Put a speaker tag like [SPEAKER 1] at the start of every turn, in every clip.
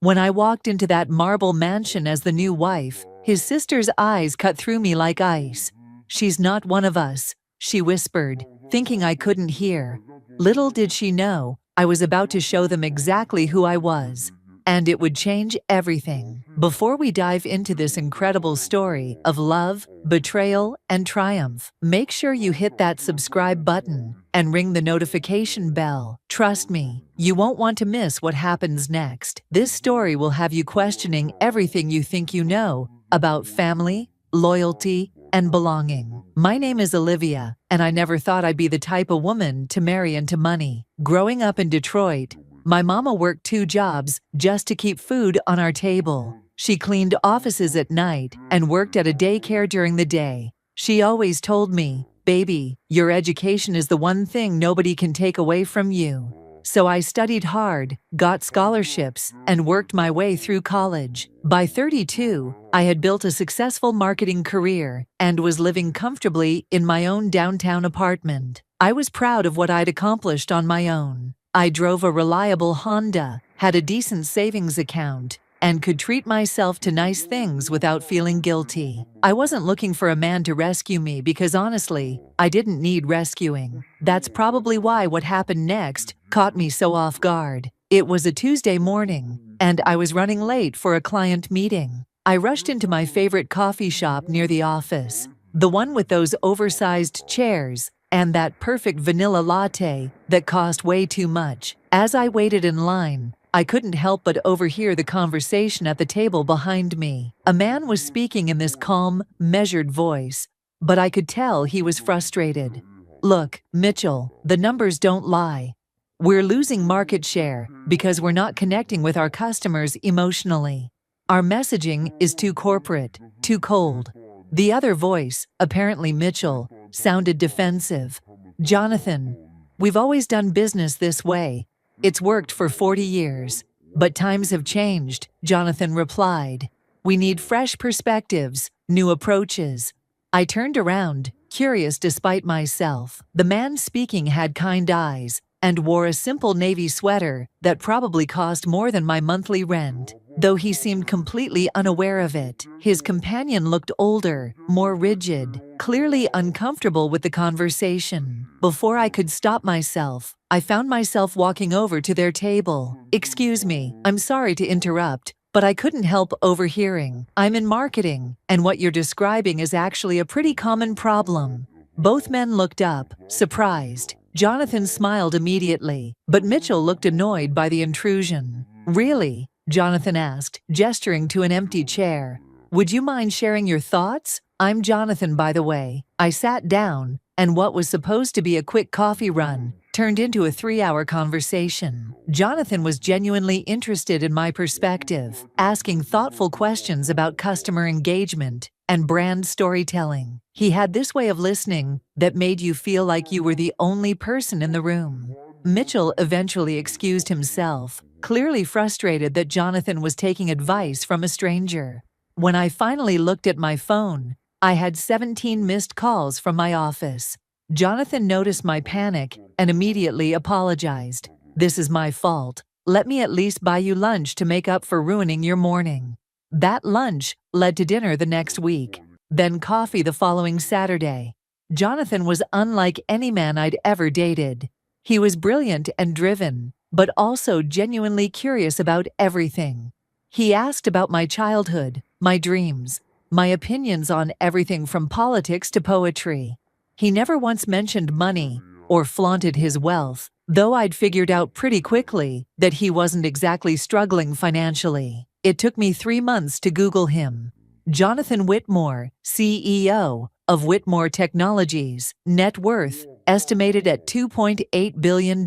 [SPEAKER 1] When I walked into that marble mansion as the new wife, his sister's eyes cut through me like ice. "She's not one of us," she whispered, thinking I couldn't hear. Little did she know, I was about to show them exactly who I was. And it would change everything. Before we dive into this incredible story of love, betrayal, and triumph, make sure you hit that subscribe button and ring the notification bell. Trust me, you won't want to miss what happens next. This story will have you questioning everything you think you know about family, loyalty, and belonging. My name is Olivia, and I never thought I'd be the type of woman to marry into money. Growing up in Detroit, my mama worked 2 jobs just to keep food on our table. She cleaned offices at night and worked at a daycare during the day. She always told me, "Baby, your education is the one thing nobody can take away from you." So I studied hard, got scholarships, and worked my way through college. By 32, I had built a successful marketing career and was living comfortably in my own downtown apartment. I was proud of what I'd accomplished on my own. I drove a reliable Honda, had a decent savings account, and could treat myself to nice things without feeling guilty. I wasn't looking for a man to rescue me because honestly, I didn't need rescuing. That's probably why what happened next caught me so off guard. It was a Tuesday morning, and I was running late for a client meeting. I rushed into my favorite coffee shop near the office, the one with those oversized chairs and that perfect vanilla latte that cost way too much. As I waited in line, I couldn't help but overhear the conversation at the table behind me. A man was speaking in this calm, measured voice, but I could tell he was frustrated. "Look, Mitchell, the numbers don't lie. We're losing market share because we're not connecting with our customers emotionally. Our messaging is too corporate, too cold." The other voice, apparently Mitchell, sounded defensive. "Jonathan, we've always done business this way. It's worked for 40 years. But times have changed," Jonathan replied. "We need fresh perspectives, new approaches." I turned around, curious despite myself. The man speaking had kind eyes and wore a simple navy sweater that probably cost more than my monthly rent. Though he seemed completely unaware of it, his companion looked older, more rigid, clearly uncomfortable with the conversation. Before I could stop myself, I found myself walking over to their table. "Excuse me, I'm sorry to interrupt, but I couldn't help overhearing. I'm in marketing, and what you're describing is actually a pretty common problem." Both men looked up, surprised. Jonathan smiled immediately, but Mitchell looked annoyed by the intrusion. "Really?" Jonathan asked, gesturing to an empty chair. "Would you mind sharing your thoughts? I'm Jonathan, by the way." I sat down, and what was supposed to be a quick coffee run turned into a 3-hour conversation. Jonathan was genuinely interested in my perspective, asking thoughtful questions about customer engagement and brand storytelling. He had this way of listening that made you feel like you were the only person in the room. Mitchell eventually excused himself, clearly frustrated that Jonathan was taking advice from a stranger. When I finally looked at my phone, I had 17 missed calls from my office. Jonathan noticed my panic and immediately apologized. "This is my fault. Let me at least buy you lunch to make up for ruining your morning." That lunch led to dinner the next week, then coffee the following Saturday. Jonathan was unlike any man I'd ever dated. He was brilliant and driven, but also genuinely curious about everything. He asked about my childhood, my dreams, my opinions on everything from politics to poetry. He never once mentioned money or flaunted his wealth, though I'd figured out pretty quickly that he wasn't exactly struggling financially. It took me 3 months to Google him. Jonathan Whitmore, CEO of Whitmore Technologies, net worth estimated at $2.8 billion.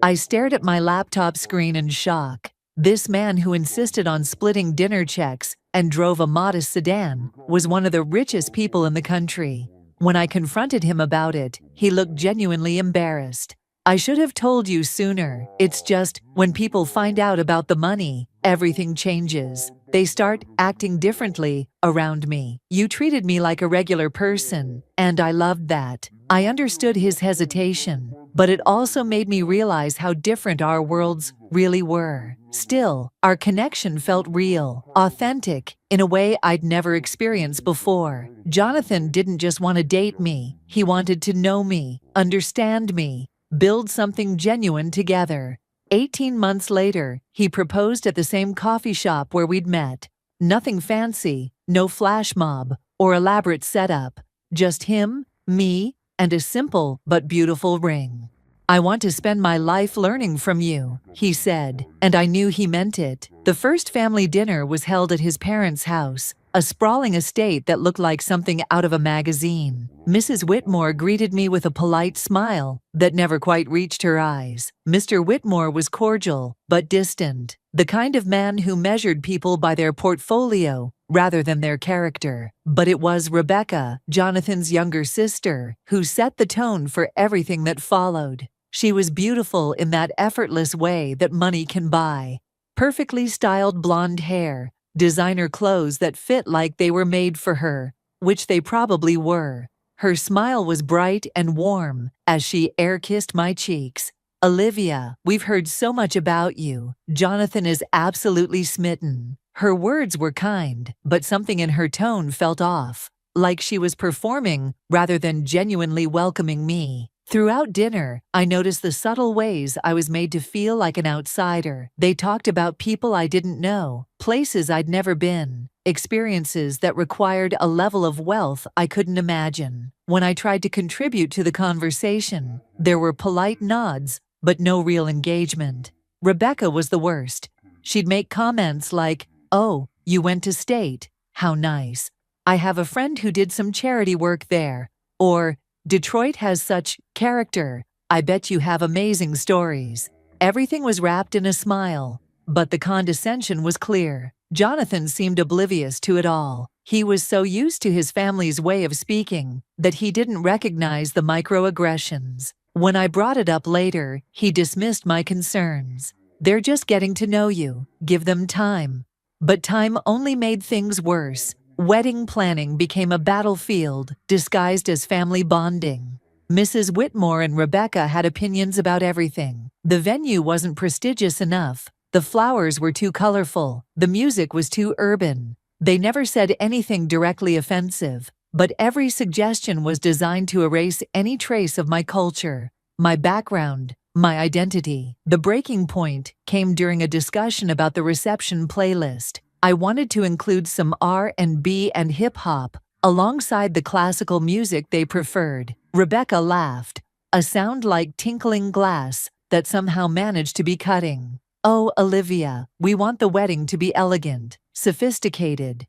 [SPEAKER 1] I stared at my laptop screen in shock. This man who insisted on splitting dinner checks and drove a modest sedan was one of the richest people in the country. When I confronted him about it, he looked genuinely embarrassed. "I should have told you sooner. It's just, when people find out about the money, everything changes. They start acting differently around me. You treated me like a regular person, and I loved that." I understood his hesitation, but it also made me realize how different our worlds really were. Still, our connection felt real, authentic, in a way I'd never experienced before. Jonathan didn't just want to date me, he wanted to know me, understand me, build something genuine together. 18 months later, he proposed at the same coffee shop where we'd met. Nothing fancy, no flash mob or elaborate setup, just him, me, and a simple but beautiful ring. "I want to spend my life learning from you," he said, and I knew he meant it. The first family dinner was held at his parents' house, a sprawling estate that looked like something out of a magazine. Mrs. Whitmore greeted me with a polite smile that never quite reached her eyes. Mr. Whitmore was cordial, but distant, the kind of man who measured people by their portfolio rather than their character. But it was Rebecca, Jonathan's younger sister, who set the tone for everything that followed. She was beautiful in that effortless way that money can buy. Perfectly styled blonde hair, designer clothes that fit like they were made for her, which they probably were. Her smile was bright and warm as she air-kissed my cheeks. "Olivia, we've heard so much about you. Jonathan is absolutely smitten." Her words were kind, but something in her tone felt off, like she was performing rather than genuinely welcoming me. Throughout dinner, I noticed the subtle ways I was made to feel like an outsider. They talked about people I didn't know, places I'd never been, experiences that required a level of wealth I couldn't imagine. When I tried to contribute to the conversation, there were polite nods, but no real engagement. Rebecca was the worst. She'd make comments like, "Oh, you went to state? How nice. I have a friend who did some charity work there." Or, "Detroit has such character. I bet you have amazing stories." Everything was wrapped in a smile, but the condescension was clear. Jonathan seemed oblivious to it all. He was so used to his family's way of speaking that he didn't recognize the microaggressions. When I brought it up later, he dismissed my concerns. "They're just getting to know you. Give them time." But time only made things worse. Wedding planning became a battlefield disguised as family bonding. Mrs. Whitmore and Rebecca had opinions about everything. The venue wasn't prestigious enough. The flowers were too colorful. The music was too urban. They never said anything directly offensive, but every suggestion was designed to erase any trace of my culture, my background, my identity. The breaking point came during a discussion about the reception playlist. I wanted to include some R&B and hip-hop alongside the classical music they preferred. Rebecca laughed, a sound like tinkling glass that somehow managed to be cutting. "Oh, Olivia, we want the wedding to be elegant, sophisticated,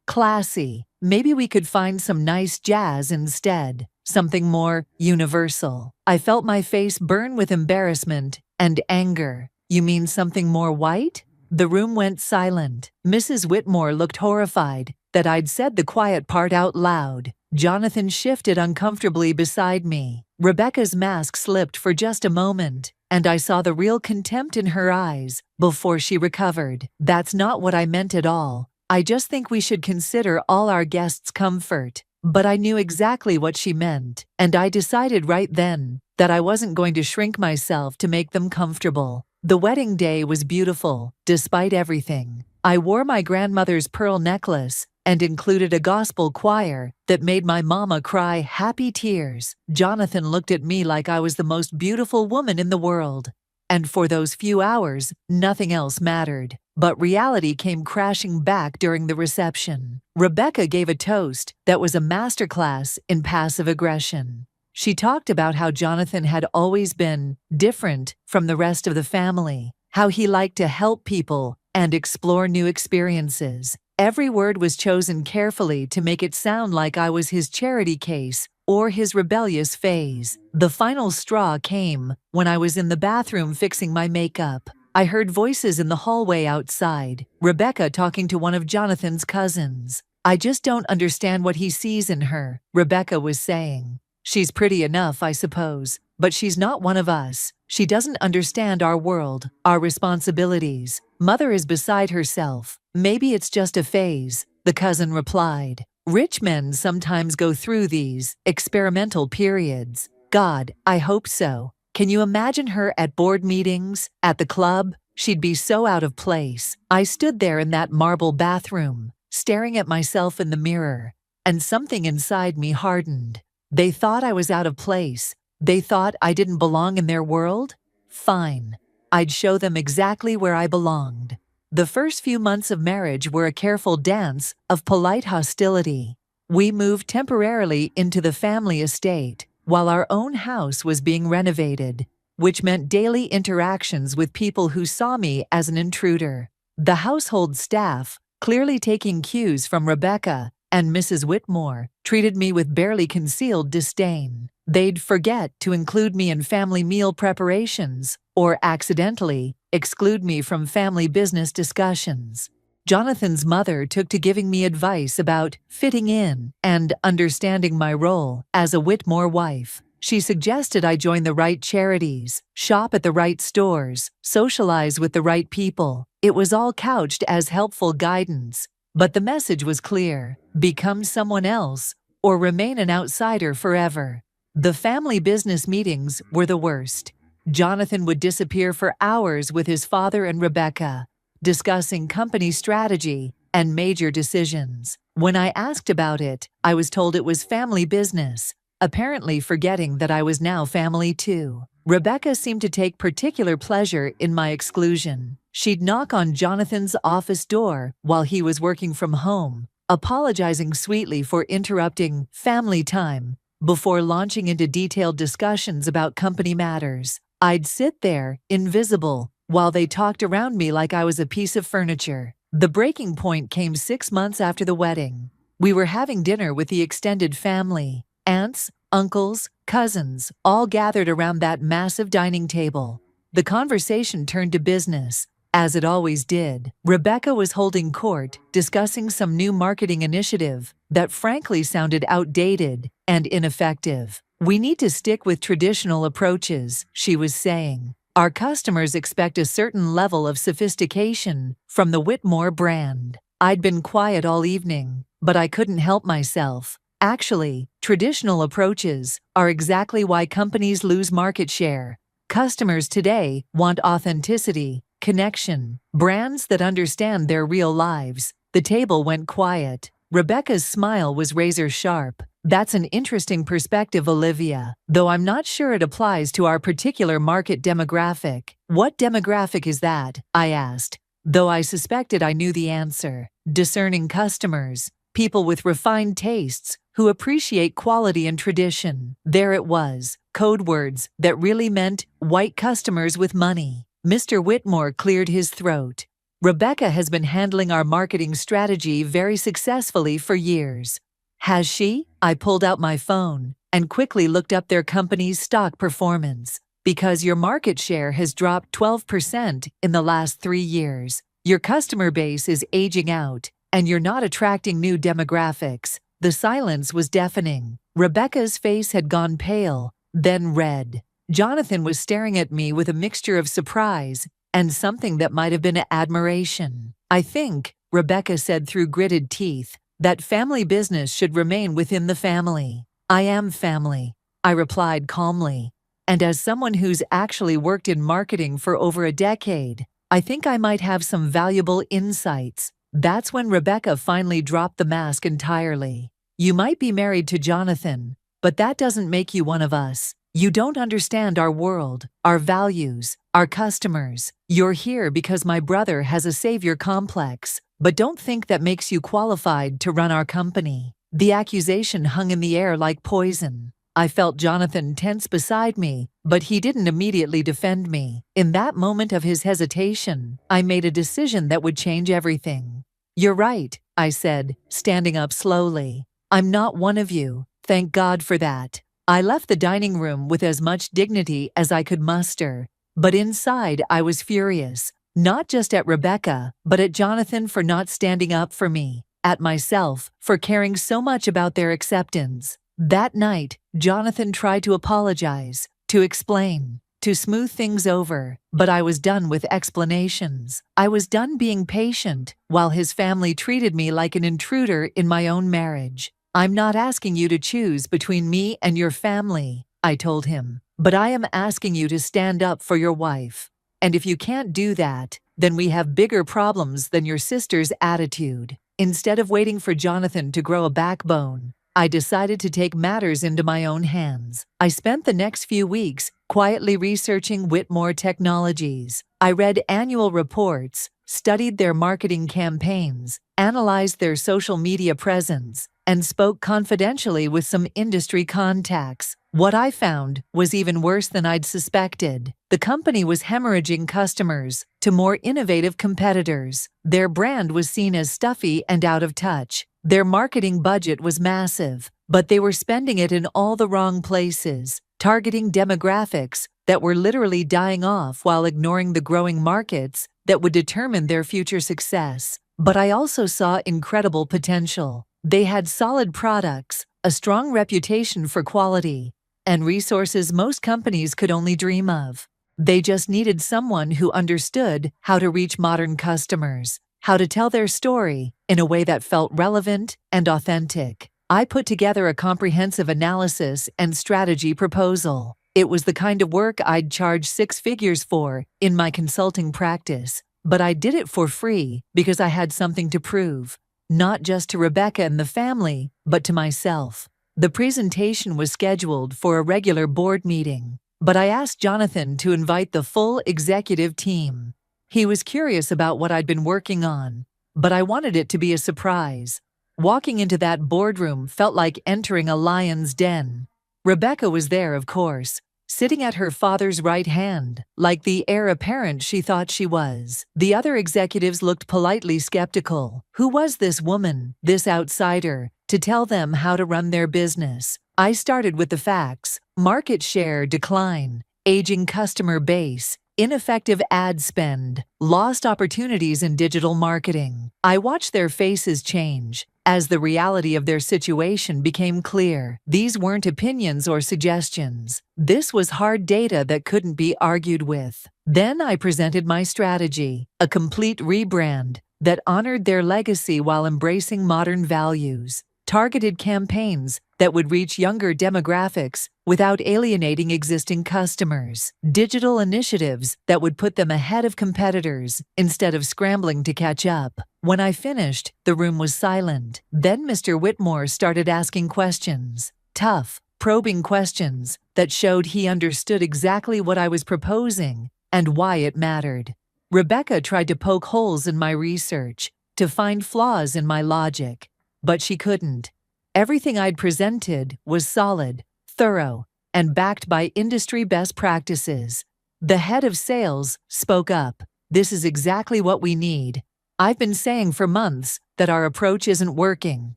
[SPEAKER 1] classy. Maybe we could find some nice jazz instead, something more universal." I felt my face burn with embarrassment and anger. "You mean something more white?" The room went silent. Mrs. Whitmore looked horrified that I'd said the quiet part out loud. Jonathan shifted uncomfortably beside me. Rebecca's mask slipped for just a moment, and I saw the real contempt in her eyes before she recovered. "That's not what I meant at all. I just think we should consider all our guests' comfort." But I knew exactly what she meant, and I decided right then that I wasn't going to shrink myself to make them comfortable. The wedding day was beautiful, despite everything. I wore my grandmother's pearl necklace and included a gospel choir that made my mama cry happy tears. Jonathan looked at me like I was the most beautiful woman in the world. And for those few hours, nothing else mattered. But reality came crashing back during the reception. Rebecca gave a toast that was a masterclass in passive aggression. She talked about how Jonathan had always been different from the rest of the family, how he liked to help people and explore new experiences. Every word was chosen carefully to make it sound like I was his charity case or his rebellious phase. The final straw came when I was in the bathroom fixing my makeup. I heard voices in the hallway outside, Rebecca talking to one of Jonathan's cousins. "I just don't understand what he sees in her," Rebecca was saying. "She's pretty enough, I suppose, but she's not one of us. She doesn't understand our world, our responsibilities. Mother is beside herself. Maybe it's just a phase," the cousin replied. "Rich men sometimes go through these experimental periods." God, I hope so. Can you imagine her at board meetings, at the club? She'd be so out of place. I stood there in that marble bathroom, staring at myself in the mirror, and something inside me hardened. They thought I was out of place. They thought I didn't belong in their world? Fine. I'd show them exactly where I belonged. The first few months of marriage were a careful dance of polite hostility. We moved temporarily into the family estate while our own house was being renovated, which meant daily interactions with people who saw me as an intruder. The household staff, clearly taking cues from Rebecca and Mrs. Whitmore, treated me with barely concealed disdain. They'd forget to include me in family meal preparations or accidentally exclude me from family business discussions. Jonathan's mother took to giving me advice about fitting in and understanding my role as a Whitmore wife. She suggested I join the right charities, shop at the right stores, socialize with the right people. It was all couched as helpful guidance, but the message was clear: become someone else or remain an outsider forever. The family business meetings were the worst. Jonathan would disappear for hours with his father and Rebecca, discussing company strategy and major decisions. When I asked about it, I was told it was family business, apparently forgetting that I was now family too. Rebecca seemed to take particular pleasure in my exclusion. She'd knock on Jonathan's office door while he was working from home, apologizing sweetly for interrupting family time before launching into detailed discussions about company matters. I'd sit there, invisible, while they talked around me like I was a piece of furniture. The breaking point came 6 months after the wedding. We were having dinner with the extended family, aunts, uncles, cousins, all gathered around that massive dining table. The conversation turned to business, as it always did. Rebecca was holding court, discussing some new marketing initiative that frankly sounded outdated and ineffective. We need to stick with traditional approaches, she was saying. Our customers expect a certain level of sophistication from the Whitmore brand. I'd been quiet all evening, but I couldn't help myself. Actually, traditional approaches are exactly why companies lose market share. Customers today want authenticity, connection, brands that understand their real lives. The table went quiet. Rebecca's smile was razor sharp. That's an interesting perspective, Olivia, though I'm not sure it applies to our particular market demographic. What demographic is that? I asked, though I suspected I knew the answer. Discerning customers, people with refined tastes who appreciate quality and tradition. There it was, code words that really meant white customers with money. Mr. Whitmore cleared his throat. Rebecca has been handling our marketing strategy very successfully for years. Has she? I pulled out my phone and quickly looked up their company's stock performance. Because your market share has dropped 12% in the last 3 years. Your customer base is aging out, and you're not attracting new demographics. The silence was deafening. Rebecca's face had gone pale, then red. Jonathan was staring at me with a mixture of surprise and something that might have been admiration. I think, Rebecca said through gritted teeth, that family business should remain within the family. I am family, I replied calmly. And as someone who's actually worked in marketing for over a decade, I think I might have some valuable insights. That's when Rebecca finally dropped the mask entirely. You might be married to Jonathan, but that doesn't make you one of us. You don't understand our world, our values, our customers. You're here because my brother has a savior complex, but don't think that makes you qualified to run our company. The accusation hung in the air like poison. I felt Jonathan tense beside me, but he didn't immediately defend me. In that moment of his hesitation, I made a decision that would change everything. You're right, I said, standing up slowly. I'm not one of you. Thank God for that. I left the dining room with as much dignity as I could muster, but inside I was furious, not just at Rebecca, but at Jonathan for not standing up for me, at myself for caring so much about their acceptance. That night, Jonathan tried to apologize, to explain, to smooth things over, but I was done with explanations. I was done being patient, while his family treated me like an intruder in my own marriage. I'm not asking you to choose between me and your family, I told him. But I am asking you to stand up for your wife. And if you can't do that, then we have bigger problems than your sister's attitude. Instead of waiting for Jonathan to grow a backbone, I decided to take matters into my own hands. I spent the next few weeks quietly researching Whitmore Technologies. I read annual reports, studied their marketing campaigns, analyzed their social media presence, and spoke confidentially with some industry contacts. What I found was even worse than I'd suspected. The company was hemorrhaging customers to more innovative competitors. Their brand was seen as stuffy and out of touch. Their marketing budget was massive, but they were spending it in all the wrong places, targeting demographics that were literally dying off while ignoring the growing markets that would determine their future success. But I also saw incredible potential. They had solid products, a strong reputation for quality, and resources most companies could only dream of. They just needed someone who understood how to reach modern customers, how to tell their story in a way that felt relevant and authentic. I put together a comprehensive analysis and strategy proposal. It was the kind of work I'd charge 6 figures for in my consulting practice, but I did it for free because I had something to prove, not just to Rebecca and the family, but to myself. The presentation was scheduled for a regular board meeting, but I asked Jonathan to invite the full executive team. He was curious about what I'd been working on, but I wanted it to be a surprise. Walking into that boardroom felt like entering a lion's den. Rebecca was there, of course, sitting at her father's right hand, like the heir apparent she thought she was. The other executives looked politely skeptical. Who was this woman, this outsider, to tell them how to run their business? I started with the facts: market share decline, aging customer base, ineffective ad spend, lost opportunities in digital marketing. I watched their faces change as the reality of their situation became clear. These weren't opinions or suggestions. This was hard data that couldn't be argued with. Then I presented my strategy, a complete rebrand that honored their legacy while embracing modern values, targeted campaigns that would reach younger demographics without alienating existing customers, digital initiatives that would put them ahead of competitors instead of scrambling to catch up. When I finished, the room was silent. Then Mr. Whitmore started asking questions, tough, probing questions that showed he understood exactly what I was proposing and why it mattered. Rebecca tried to poke holes in my research, to find flaws in my logic, but she couldn't. Everything I'd presented was solid, thorough, and backed by industry best practices. The head of sales spoke up. "This is exactly what we need. I've been saying for months that our approach isn't working."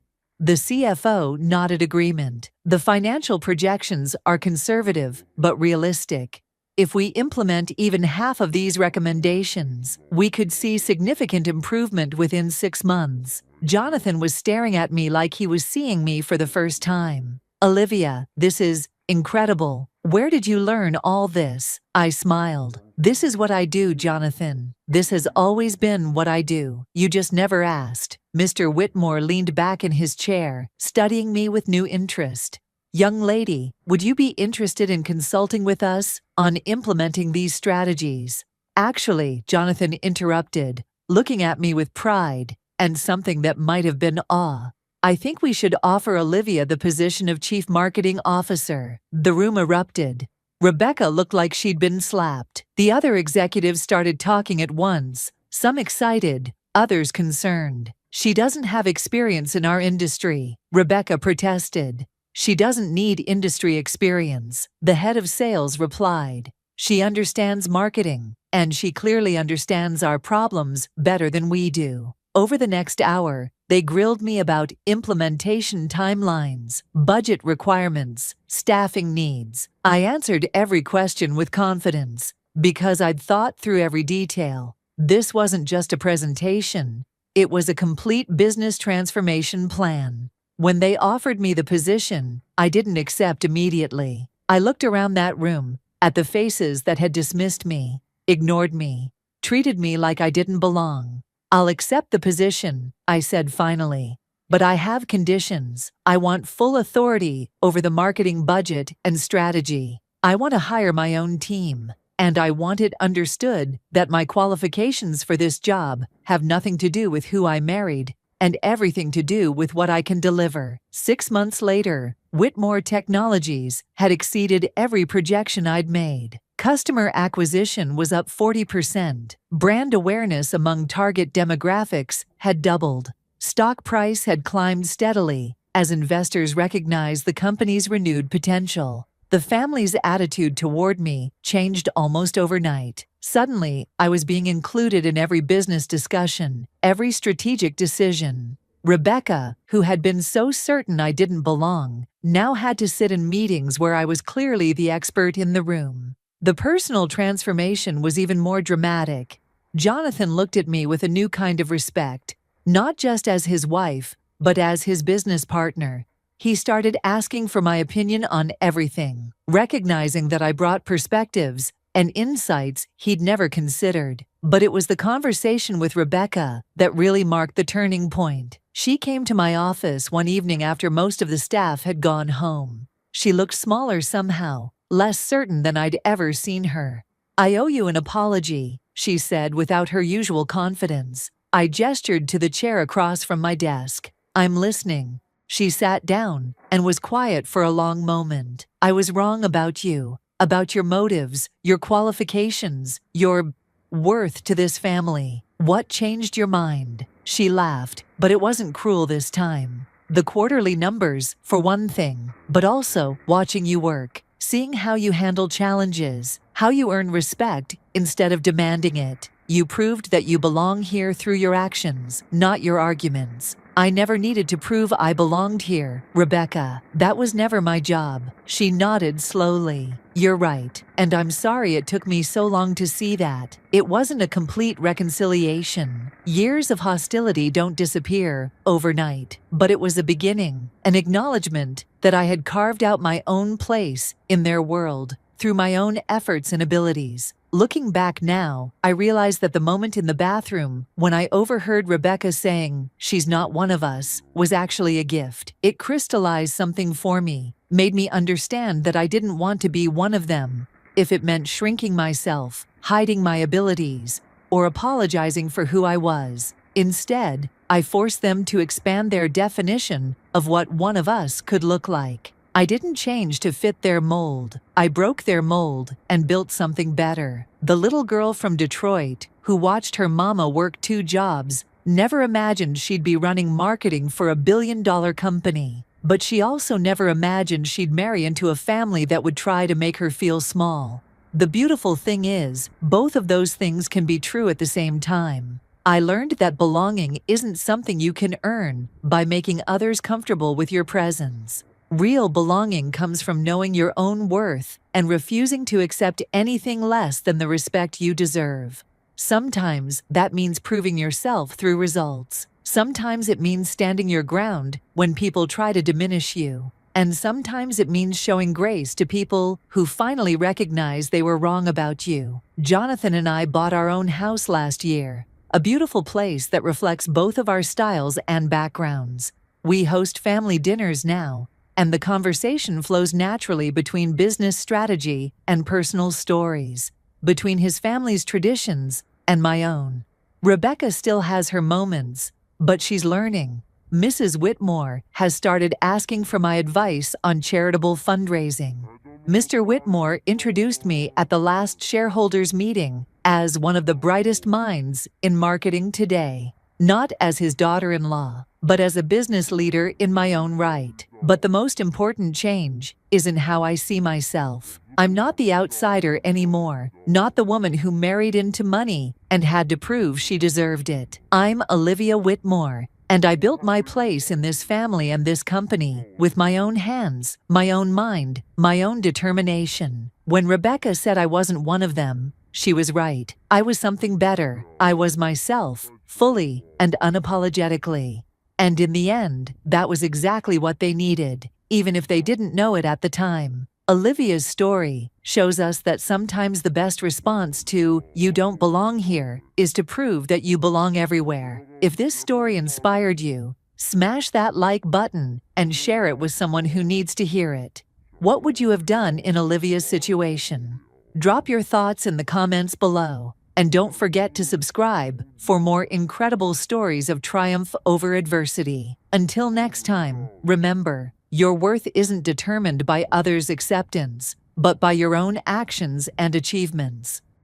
[SPEAKER 1] The CFO nodded agreement. "The financial projections are conservative but realistic. If we implement even half of these recommendations, we could see significant improvement within 6 months." Jonathan was staring at me like he was seeing me for the first time. "Olivia, this is incredible. Where did you learn all this?" I smiled. "This is what I do, Jonathan. This has always been what I do. You just never asked." Mr. Whitmore leaned back in his chair, studying me with new interest. "Young lady, would you be interested in consulting with us on implementing these strategies?" "Actually," Jonathan interrupted, looking at me with pride and something that might have been awe, "I think we should offer Olivia the position of Chief Marketing Officer." The room erupted. Rebecca looked like she'd been slapped. The other executives started talking at once, some excited, others concerned. "She doesn't have experience in our industry," Rebecca protested. "She doesn't need industry experience," the head of sales replied. "She understands marketing, and she clearly understands our problems better than we do." Over the next hour, they grilled me about implementation timelines, budget requirements, staffing needs. I answered every question with confidence because I'd thought through every detail. This wasn't just a presentation. It was a complete business transformation plan. When they offered me the position, I didn't accept immediately. I looked around that room, at the faces that had dismissed me, ignored me, treated me like I didn't belong. "I'll accept the position," I said finally. But I have conditions. I want full authority over the marketing budget and strategy. I want to hire my own team. And I want it understood that my qualifications for this job have nothing to do with who I married and everything to do with what I can deliver. 6 months later, Whitmore Technologies had exceeded every projection I'd made. Customer acquisition was up 40%. Brand awareness among target demographics had doubled. Stock price had climbed steadily as investors recognized the company's renewed potential. The family's attitude toward me changed almost overnight. Suddenly, I was being included in every business discussion, every strategic decision. Rebecca, who had been so certain I didn't belong, now had to sit in meetings where I was clearly the expert in the room. The personal transformation was even more dramatic. Jonathan looked at me with a new kind of respect, not just as his wife, but as his business partner. He started asking for my opinion on everything, recognizing that I brought perspectives and insights he'd never considered. But it was the conversation with Rebecca that really marked the turning point. She came to my office one evening after most of the staff had gone home. She looked smaller somehow, less certain than I'd ever seen her. "I owe you an apology," she said without her usual confidence. I gestured to the chair across from my desk. "I'm listening." She sat down and was quiet for a long moment. "I was wrong about you, about your motives, your qualifications, your worth to this family. What changed your mind?" She laughed, but it wasn't cruel this time. "The quarterly numbers, for one thing, but also watching you work, seeing how you handle challenges, how you earn respect instead of demanding it. You proved that you belong here through your actions, not your arguments." "I never needed to prove I belonged here, Rebecca. That was never my job." She nodded slowly. "You're right, and I'm sorry it took me so long to see that. It wasn't a complete reconciliation. Years of hostility don't disappear overnight, but it was a beginning, an acknowledgement that I had carved out my own place in their world through my own efforts and abilities." Looking back now, I realize that the moment in the bathroom when I overheard Rebecca saying, "She's not one of us," was actually a gift. It crystallized something for me, made me understand that I didn't want to be one of them, if it meant shrinking myself, hiding my abilities, or apologizing for who I was. Instead, I forced them to expand their definition of what one of us could look like. I didn't change to fit their mold. I broke their mold and built something better. The little girl from Detroit, who watched her mama work 2 jobs, never imagined she'd be running marketing for a billion-dollar company. But she also never imagined she'd marry into a family that would try to make her feel small. The beautiful thing is, both of those things can be true at the same time. I learned that belonging isn't something you can earn by making others comfortable with your presence. Real belonging comes from knowing your own worth and refusing to accept anything less than the respect you deserve. Sometimes that means proving yourself through results. Sometimes it means standing your ground when people try to diminish you. And sometimes it means showing grace to people who finally recognize they were wrong about you. Jonathan and I bought our own house last year, a beautiful place that reflects both of our styles and backgrounds. We host family dinners now, and the conversation flows naturally between business strategy and personal stories, between his family's traditions and my own. Rebecca still has her moments, but she's learning. Mrs. Whitmore has started asking for my advice on charitable fundraising. Mr. Whitmore introduced me at the last shareholders meeting as one of the brightest minds in marketing today, not as his daughter-in-law, but as a business leader in my own right. But the most important change is in how I see myself. I'm not the outsider anymore, not the woman who married into money and had to prove she deserved it. I'm Olivia Whitmore, and I built my place in this family and this company with my own hands, my own mind, my own determination. When Rebecca said I wasn't one of them, she was right. I was something better. I was myself, fully and unapologetically. And in the end, that was exactly what they needed, even if they didn't know it at the time. Olivia's story shows us that sometimes the best response to "you don't belong here" is to prove that you belong everywhere. If this story inspired you, Smash that like button and share it with someone who needs to hear it. What would you have done in Olivia's situation? Drop your thoughts in the comments below. And don't forget to subscribe for more incredible stories of triumph over adversity. Until next time, remember, your worth isn't determined by others' acceptance, but by your own actions and achievements.